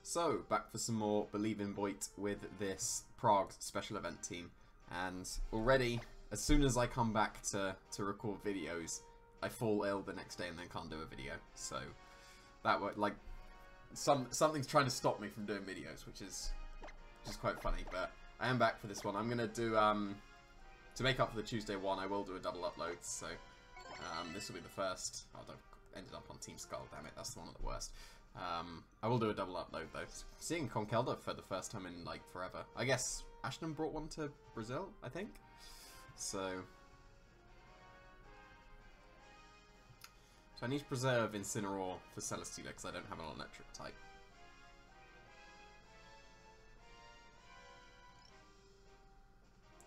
So, back for some more Believe in Boyt with this Prague special event team. And already, as soon as I come back to record videos, I fall ill the next day and then can't do a video. So, that like, something's trying to stop me from doing videos, which is quite funny. But I am back for this one. I'm going to do, to make up for the Tuesday one, I will do a double upload. So, this will be the first. Oh, I ended up on Team Skull, damn it, that's the one of the worst. I will do a double upload though. Seeing Conkelda for the first time in like forever. I guess Ashton brought one to Brazil, I think. So I need to preserve Incineroar for Celesteela because I don't have an electric type.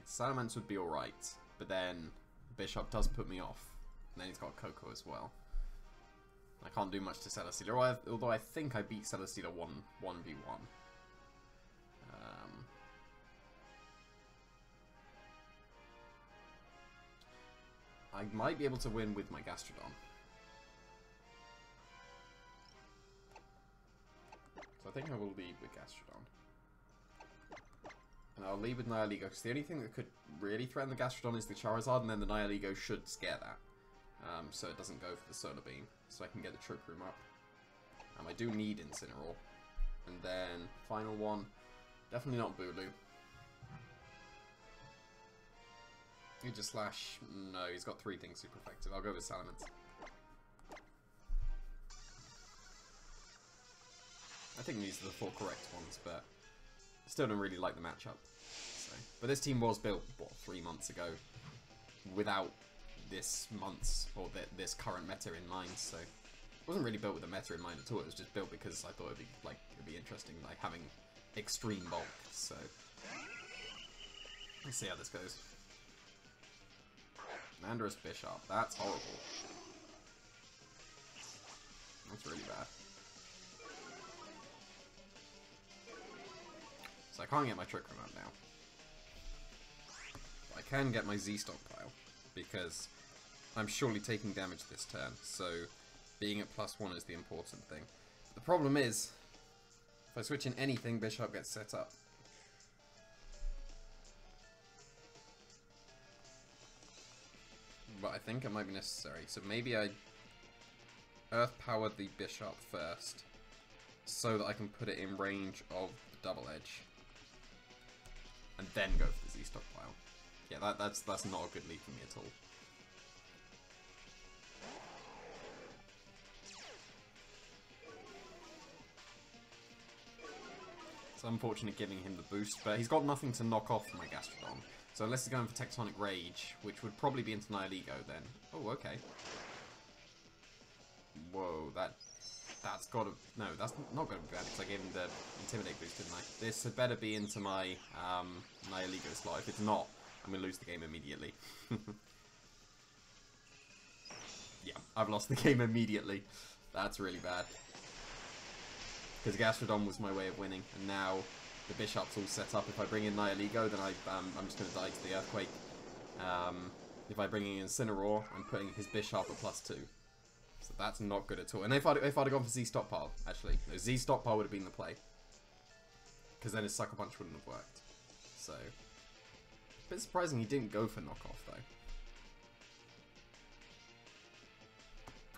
Salamence would be alright, but then Bishop does put me off. And then he's got Coco as well. I can't do much to Celesteela, although I think I beat Celesteela 1v1. I might be able to win with my Gastrodon. So I think I will lead with Gastrodon. And I'll lead with Nihilego, because the only thing that could really threaten the Gastrodon is the Charizard, and then the Nihilego should scare that. So it doesn't go for the Solar Beam, so I can get the Trick Room up. I do need Incineroar. And then, final one, definitely not Bulu. Slash, no, he's got 3 things super effective. I'll go with Salamence. I think these are the 4 correct ones, but I still don't really like the matchup. So. But this team was built, what, 3 months ago, without this month's or this current meta in mind, so it wasn't really built with a meta in mind at all. It was just built because I thought it'd be interesting, like having extreme bulk. So let's see how this goes. Landorus Bishop, that's horrible. That's really bad. So I can't get my Trick Room out now. But I can get my Z stockpile because I'm surely taking damage this turn, so being at +1 is the important thing. The problem is, if I switch in anything, Bishop gets set up. But I think it might be necessary, so maybe I Earth Power the Bishop first, so that I can put it in range of the Double Edge, and then go for the Z stockpile. Yeah, that's not a good lead for me at all. It's unfortunate giving him the boost, but he's got nothing to knock off my Gastrodon. So unless he's going for Tectonic Rage, which would probably be into Nihilego then. Oh, okay. Whoa, that's gotta... No, that's not gonna be bad because I gave him the Intimidate boost, didn't I? This had better be into my Nihilego slot. If it's not, I'm gonna lose the game immediately. Yeah, I've lost the game immediately. That's really bad. Because Gastrodon was my way of winning, and now the Bishop's all set up. If I bring in Nihilego, then I'm just going to die to the Earthquake. If I bring in Incineroar, I'm putting his Bishop at +2. So that's not good at all. And if I'd have gone for Z Stockpile, actually, no, Z Stockpile would have been the play. Because then his Sucker Punch wouldn't have worked. So, a bit surprising he didn't go for Knockoff, though.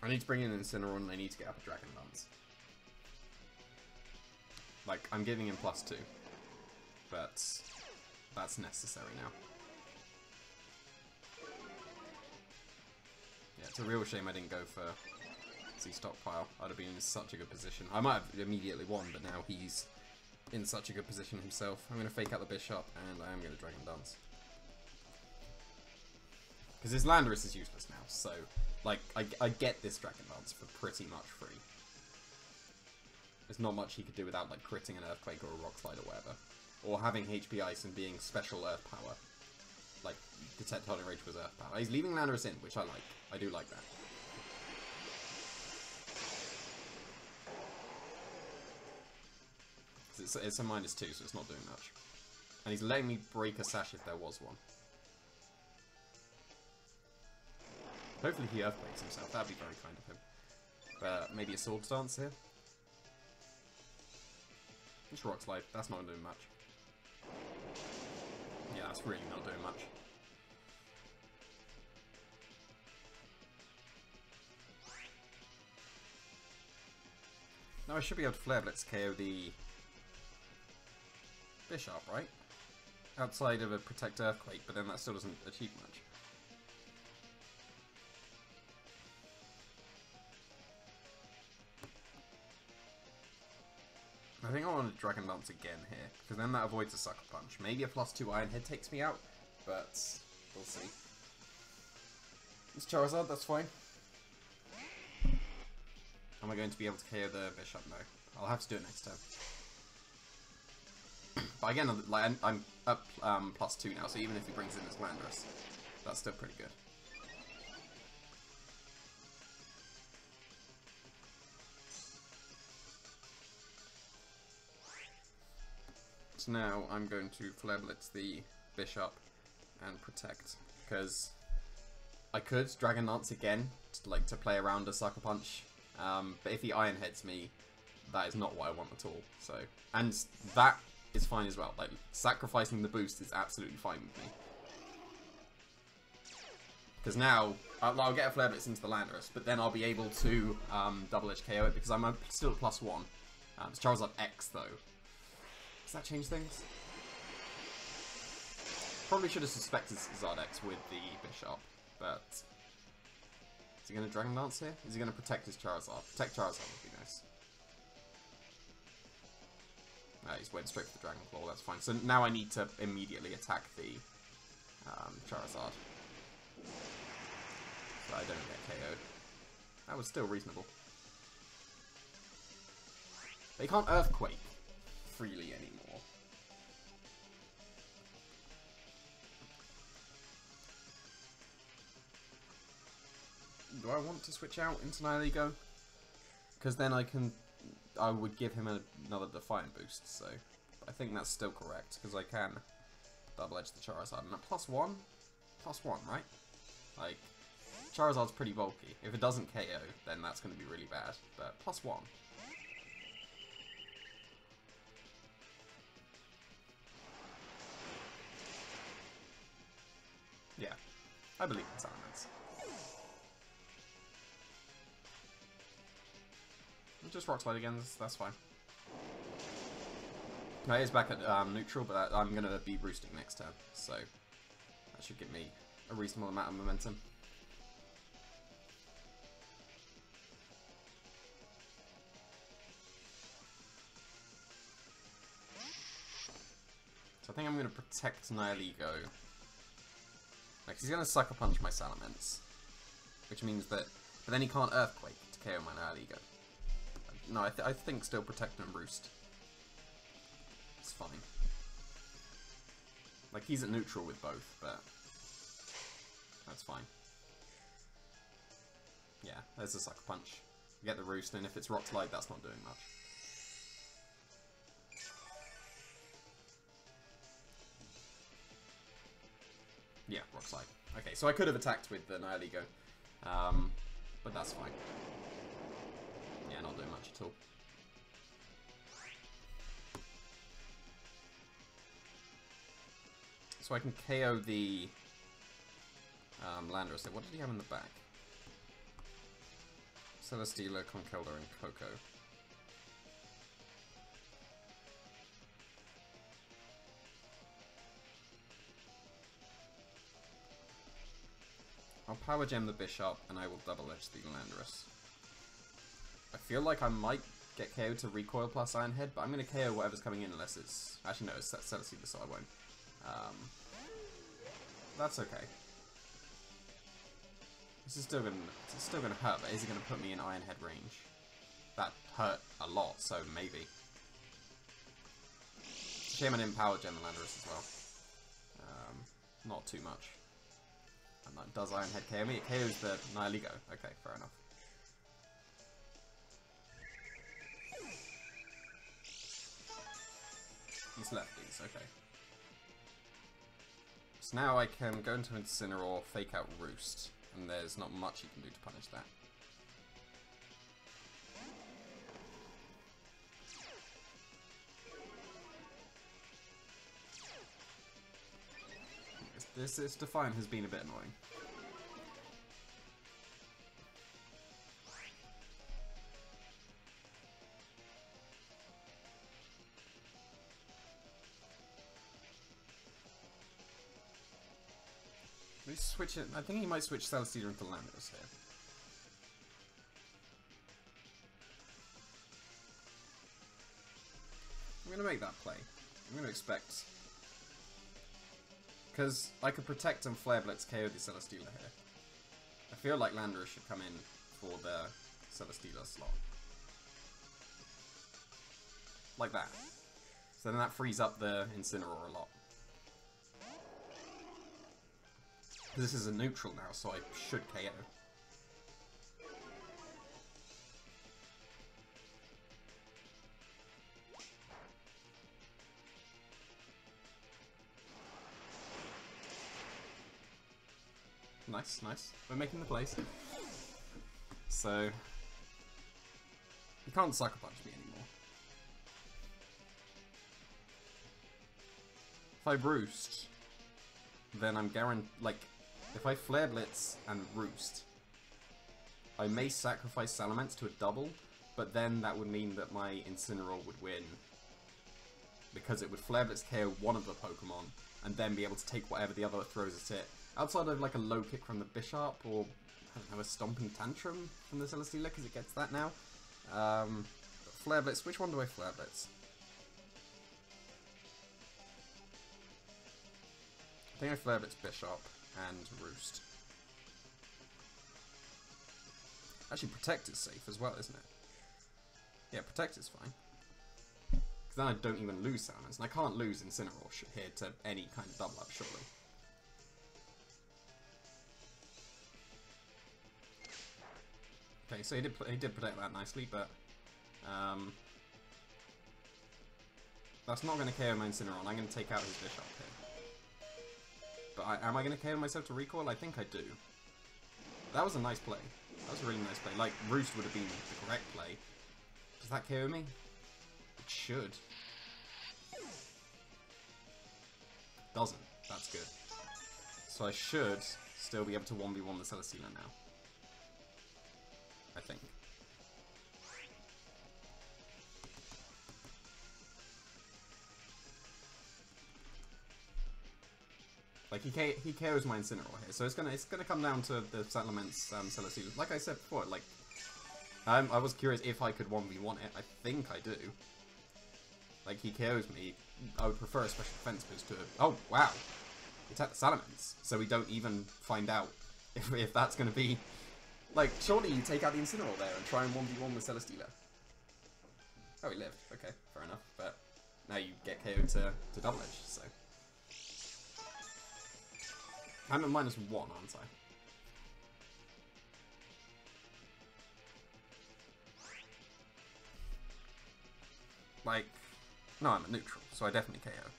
I need to bring in Incineroar, and I need to get up a Dragon Dance. Like, I'm giving him +2, but that's necessary now. Yeah, it's a real shame I didn't go for Z Stockpile. I'd have been in such a good position. I might have immediately won, but now he's in such a good position himself. I'm going to fake out the Bishop, and I am going to Dragon Dance. Because his Landorus is useless now, so, like, I get this Dragon Dance for pretty much free. There's not much he could do without, like, critting an Earthquake or a Rock Slide or whatever. Or having HP Ice and being special Earth Power. Like, the Tectonic Rage was Earth Power. He's leaving Landorus in, which I like. I do like that. It's a -2, so it's not doing much. And he's letting me break a Sash if there was one. Hopefully he Earthquakes himself. That'd be very kind of him. Maybe a Swords Dance here? Just Rock Slide. That's not doing much. Yeah, that's really not doing much. Now I should be able to Flare Blitz KO the Bishop, right? Outside of a Protect Earthquake, but then that still doesn't achieve much. I think I want to Dragon Dance again here, because then that avoids a Sucker Punch. Maybe a +2 Iron Head takes me out, but we'll see. It's Charizard, that's fine. Am I going to be able to KO the Bishop? No. I'll have to do it next turn. But again, like, I'm up +2 now, so even if he brings in his Landorus, that's still pretty good. So now I'm going to Flare Blitz the Bishop and Protect, because I could Dragon Dance again, to play around a Sucker Punch, but if he Iron Heads me, that is not what I want at all. So, and that is fine as well. Like, sacrificing the boost is absolutely fine with me. Because now, I'll get a Flare Blitz into the Landorus, but then I'll be able to double edge KO it, because I'm still at +1. It's Charizard X though. Does that change things? Probably should have suspected Zardex with the Bishop, but is he going to Dragon Dance here? Is he going to protect his Charizard? Protect Charizard would be nice. He's went straight for the Dragon Claw, that's fine. So now I need to immediately attack the Charizard. So I don't get KO'd. That was still reasonable. They can't Earthquake freely anymore. Do I want to switch out into Nihilego? Because then I would give him another Defiant boost, so I think that's still correct, because I can double edge the Charizard. And a +1? +1, right? Like, Charizard's pretty bulky. If it doesn't KO, then that's going to be really bad, but +1. Yeah, I believe in Salamence. Just Rock Slide again, that's fine. No, he is back at neutral, but I'm going to be roosting next turn, so that should give me a reasonable amount of momentum. So I think I'm going to protect Nihilego. Like, he's going to Sucker Punch my Salamence, which means that... But then he can't Earthquake to KO my Nihilego. No, I think still Protect and Roost. It's fine. Like, he's at neutral with both, but that's fine. Yeah, there's a Sucker Punch. You get the Roost, and if it's Rock Slide, that's not doing much. Yeah, Rock Slide. Okay, so I could have attacked with the Nihilego, but that's fine. Yeah, not doing much at all. So I can KO the Landorus. What did he have in the back? Celesteela, Conkeldurr, and Coco. I'll Power Gem the Bishop, and I will double edge the Landorus. I feel like I might get KO to Recoil plus Iron Head, but I'm going to KO whatever's coming in unless it's... Actually, no, it's Celesteela, so I won't. That's okay. This is still gonna hurt, but is it going to put me in Iron Head range? That hurt a lot, so maybe. Shame I didn't Power Gem the Landorus as well. Not too much. And that does Iron Head KO me? It KOs the Nihilego. Okay, fair enough. He's lefties, okay. So now I can go into Incineroar, fake out Roost, and there's not much you can do to punish that. This Defiant has been a bit annoying. Let me switch it. I think he might switch Celesteela into Landorus here. I'm going to make that play. I'm going to expect... Because I could protect and Flare Blitz KO the Celesteela here. I feel like Landorus should come in for the Celesteela slot. Like that. So then that frees up the Incineroar a lot. This is a neutral now, so I should KO. Nice, nice. We're making the plays. So... You can't Sucker Punch me anymore. If I Roost, then I'm guaranteed... Like, if I Flare Blitz and Roost, I may sacrifice Salamence to a double, but then that would mean that my Incineroar would win. Because it would Flare Blitz KO one of the Pokemon, and then be able to take whatever the other throws at it. Outside of like a low kick from the Bishop, or I don't know, a Stomping Tantrum from the Celesteela, because it gets that now. Flare Blitz, which one do I Flare Blitz? I think I Flare Blitz Bishop and Roost. Actually, Protect is safe as well, isn't it? Yeah, Protect is fine. Because then I don't even lose Salamence, and I can't lose Incineroar here to any kind of double up, surely. Okay, so he did protect that nicely, but that's not going to KO my Incineroar. I'm going to take out his Bishop here. But am I going to KO myself to recoil? I think I do. That was a nice play. That was a really nice play. Like, Roost would have been the correct play. Does that KO me? It should. Doesn't. That's good. So I should still be able to 1v1 the Celesteela now. I think. Like he KOs my Incineroar here, so it's gonna come down to the Salamence Celesteela. Like I said before, like I was curious if I could 1v1 it. I think I do. Like he KOs me, I would prefer a special defense boost to. Oh wow, attack the Salamence, so we don't even find out if that's gonna be. Like, surely you take out the Incineroar there and try and 1v1 with Celesteela. Oh, he lived. Okay, fair enough. But now you get KO'd to Double Edge, so... I'm at -1, aren't I? Like... No, I'm at neutral, so I definitely KO.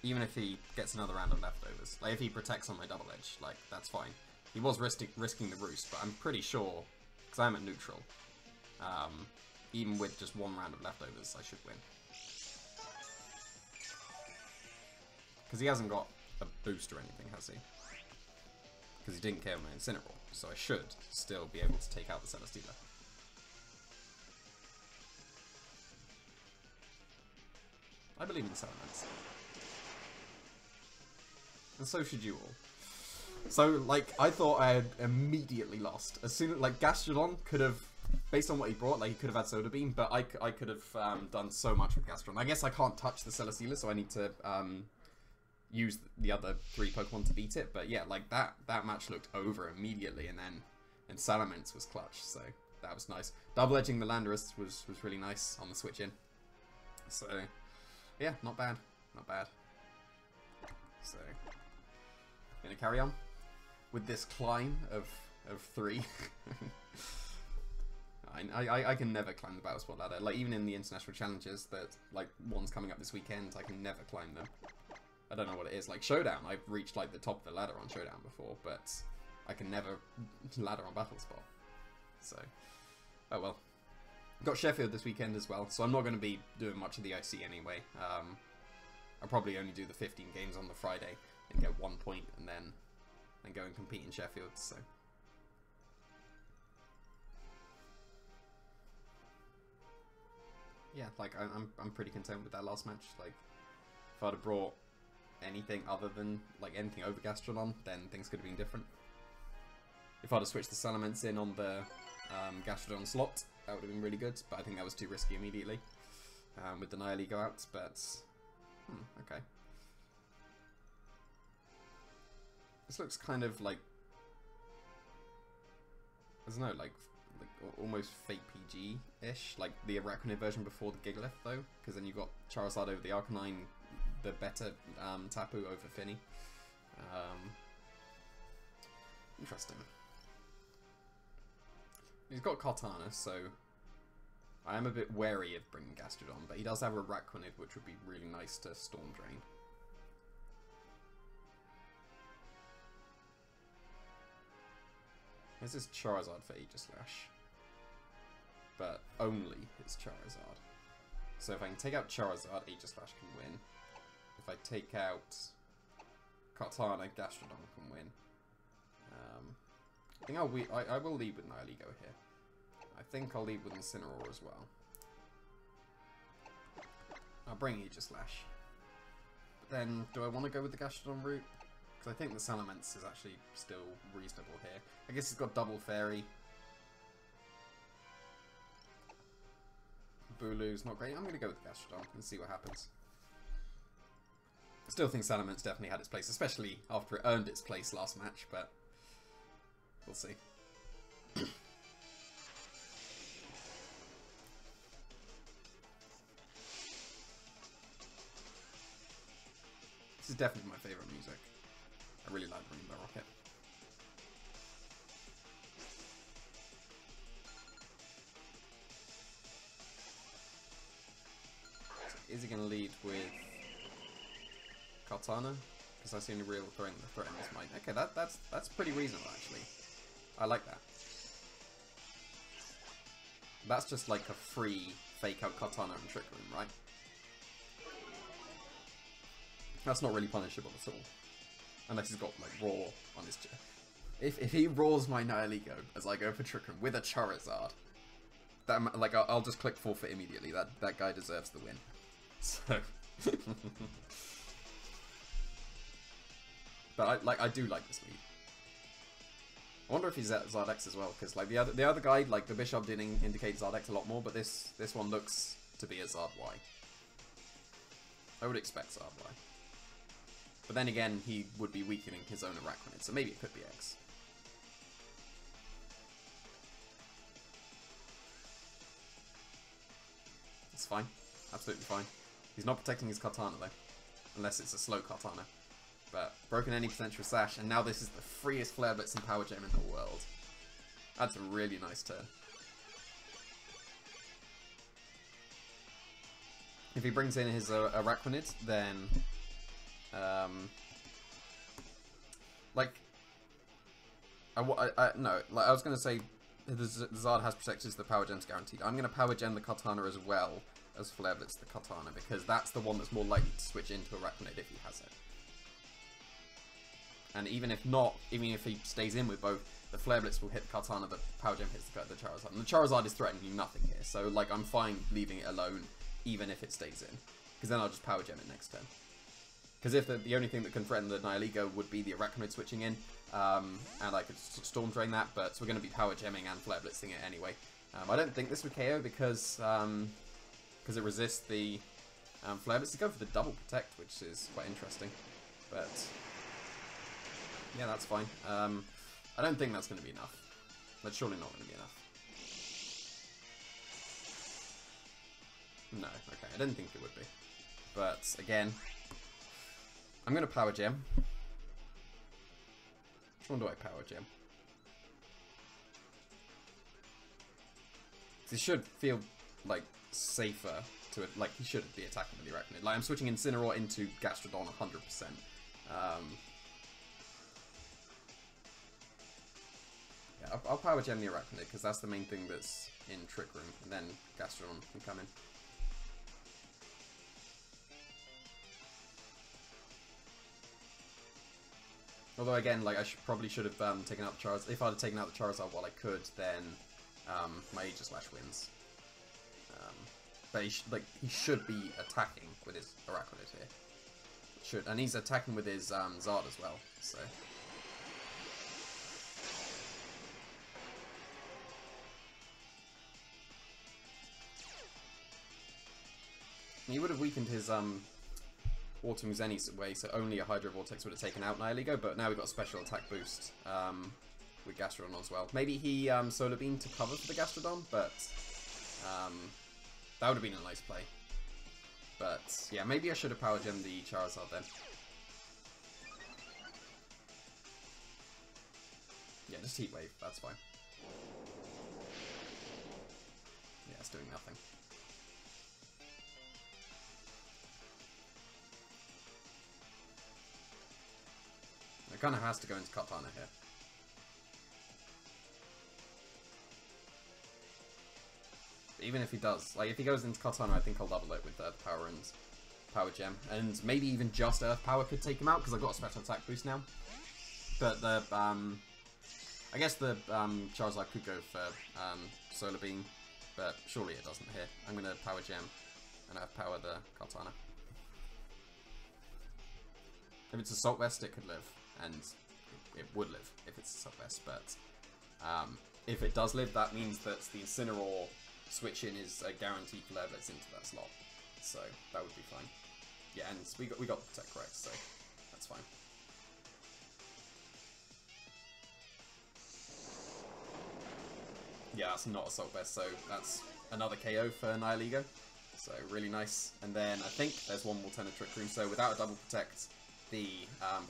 Even if he gets another round of leftovers. Like, if he protects on my Double Edge, like, that's fine. He was risking the Roost, but I'm pretty sure, because I'm at neutral, even with just one round of leftovers, I should win. Because he hasn't got a boost or anything, has he? Because he didn't KO my Incineroar, so I should still be able to take out the Celesteela. I believe in Salamence. And so should you all. So, like, I thought I had immediately lost. As soon as, like, Gastrodon could have, based on what he brought, like, he could have had Soda Beam, but I could have done so much with Gastrodon. I guess I can't touch the Celesteela, so I need to use the other 3 Pokemon to beat it. But yeah, like, that match looked over immediately, and Salamence was clutch, so that was nice. Double edging the Landorus was really nice on the switch in. So, yeah, not bad. Not bad. So, gonna carry on with this climb of 3. I can never climb the Battle Spot ladder. Like, even in the international challenges that, like, one's coming up this weekend, I can never climb them. I don't know what it is. Like, Showdown, I've reached, like, the top of the ladder on Showdown before, but I can never ladder on Battle Spot. So, oh well. Got Sheffield this weekend as well, so I'm not going to be doing much of the IC anyway. I'll probably only do the 15 games on the Friday. and get 1 point, and then go and compete in Sheffield. So yeah, like I'm pretty content with that last match. Like if I'd have brought anything other than like anything over Gastrodon, then things could have been different. If I'd have switched the Salamence in on the Gastrodon slot, that would have been really good, but I think that was too risky immediately with the Nihilego out, but okay. This looks kind of like, I don't know, like almost fake PG-ish, like the Arachnid version before the Gigalith though, because then you got Charizard over the Arcanine, the better Tapu over Finny. Interesting. He's got Kartana, so I am a bit wary of bringing Gastrodon, but he does have a Arachnid, which would be really nice to Storm Drain. This is Charizard for Aegislash, but only his Charizard. So if I can take out Charizard, Aegislash can win. If I take out Kartana, Gastrodon can win. I think I will lead with Nihilego here. I think I'll lead with Incineroar as well. I'll bring Aegislash. But then, do I want to go with the Gastrodon route? Because I think the Salamence is actually still reasonable here. I guess it's got double Fairy. Bulu's not great. I'm going to go with Gastrodon and see what happens. I still think Salamence definitely had its place, especially after it earned its place last match, but we'll see. This is definitely my favourite music. I really like Rainbow Rocket. So is he going to lead with Kartana? Because that's the only real threat in this might. Okay, that's pretty reasonable actually. I like that. That's just like a free fake out Kartana and Trick Room, right? That's not really punishable at all. Unless he's got like Roar on his chest. If he roars my Nihilego as I go for Trick Room with a Charizard, that like I'll just click forfeit immediately. That guy deserves the win. So but I do like this lead. I wonder if he's at Zardex as well, because like the other guy, like the Bishop did indicate Zardex a lot more, but this one looks to be a Zard Y. I would expect Zard Y. But then again, he would be weakening his own Arachnid, so maybe it could be X. It's fine. Absolutely fine. He's not protecting his Kartana though. Unless it's a slow Kartana. But broken any potential sash, and now this is the freest Flare Blitz and Power Gem in the world. That's a really nice turn. If he brings in his Arachnid, then like I was gonna say the Zard has protected, the Power Gem's guaranteed. I'm gonna Power Gem the Kartana as well as Flare Blitz the Kartana, because that's the one that's more likely to switch into Arachnid if he has it. And even if not, even if he stays in with both, the Flare Blitz will hit the Kartana, the Power Gem hits the Charizard. And the Charizard is threatening nothing here, so like I'm fine leaving it alone, even if it stays in. Because then I'll just Power Gem it next turn. Because if the only thing that can threaten the Nihilego would be the Arachnid switching in, and I could Storm Drain that, but we're going to be Power Gemming and Flare Blitzing it anyway. I don't think this would KO because it resists the Flare Blitz. To go for the double Protect, which is quite interesting. But yeah, that's fine. I don't think that's going to be enough. That's surely not going to be enough. No, okay, I didn't think it would be. But again, I'm going to Power Gem. Which one do I Power Gem? He should feel like safer to it. Like he should be attacking with the Arachnid. Like I'm switching Incineroar into Gastrodon 100%. Yeah, I'll Power Gem the Arachnid because that's the main thing that's in Trick Room, and then Gastrodon can come in. Although again, like I probably should have taken out the Charizard. If I'd have taken out the Charizard while I could, then my Aegislash wins. But he should be attacking with his Araquanid here. And he's attacking with his Zard as well. So he would have weakened his Auto Moves anyway, so only a Hydro Vortex would have taken out Nihilego, but now we've got a special attack boost with Gastrodon as well. Maybe he Solar Beam to cover for the Gastrodon, but that would have been a nice play. But yeah, maybe I should have Power Gemmed the Charizard then. Yeah, just Heat Wave, that's fine. Yeah, it's doing nothing. It kind of has to go into Katana here. But even if he does, like if he goes into Katana, I think I'll double it with Earth Power and Power Gem. And maybe even just Earth Power could take him out, because I've got a special attack boost now. But the, I guess the Charizard could go for Solar Beam, but surely it doesn't here. I'm going to Power Gem and Earth Power the Katana. If it's Assault Vest, it could live. And it would live if it's a Sub-Vest, but if it does live, that means that the Incineroar switch-in is guaranteed for levels into that slot, so that would be fine. Yeah, and we got the Protect correct, so that's fine. Yeah, that's not Assault Vest, so that's another KO for Nihilego, so really nice. And then I think there's one more turn of Trick Room, so without a double Protect, the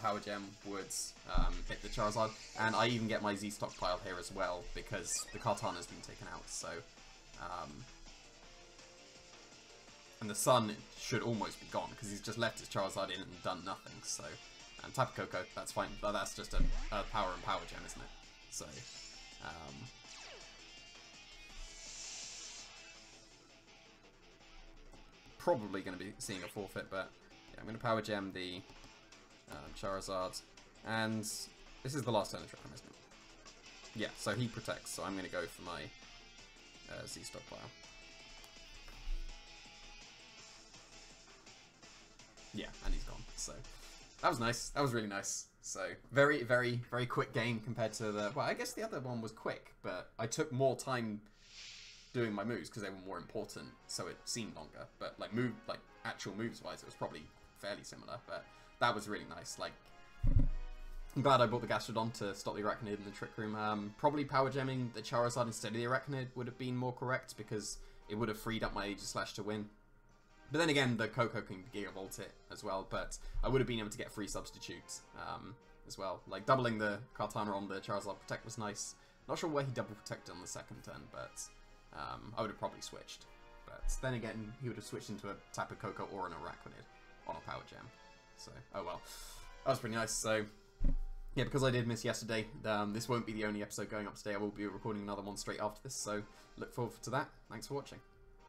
Power Gem would hit the Charizard, and I even get my Z stockpile here as well because the Kartana has been taken out. So, and the Sun should almost be gone because he's just left his Charizard in and done nothing. So, and Tapu Koko, that's fine, but that's just a Power and Power Gem, isn't it? So, probably going to be seeing a forfeit, but yeah, I'm going to Power Gem the Charizard, and this is the last turn of Trick Room, isn't it? Yeah, so he protects, so I'm going to go for my Z stockpile. Yeah, and he's gone, so that was nice. That was really nice. So very, very, very quick game compared to the, well, I guess the other one was quick, but I took more time doing my moves because they were more important, so it seemed longer. But like actual moves wise, it was probably fairly similar, but that was really nice. Like, I'm glad I bought the Gastrodon to stop the Arachnid in the Trick Room. Probably Power Gemming the Charizard instead of the Arachnid would have been more correct because it would have freed up my Aegislash to win. But then again, the Koko can Giga Volt it as well, but I would have been able to get free substitutes as well. Like, doubling the Kartana on the Charizard Protect was nice. Not sure where he double protected on the second turn, but I would have probably switched. But then again, he would have switched into a Tapu Koko or an Arachnid on a Power Gem. So, oh well. That was pretty nice. So, yeah, because I did miss yesterday, this won't be the only episode going up today. I will be recording another one straight after this, so look forward to that. Thanks for watching.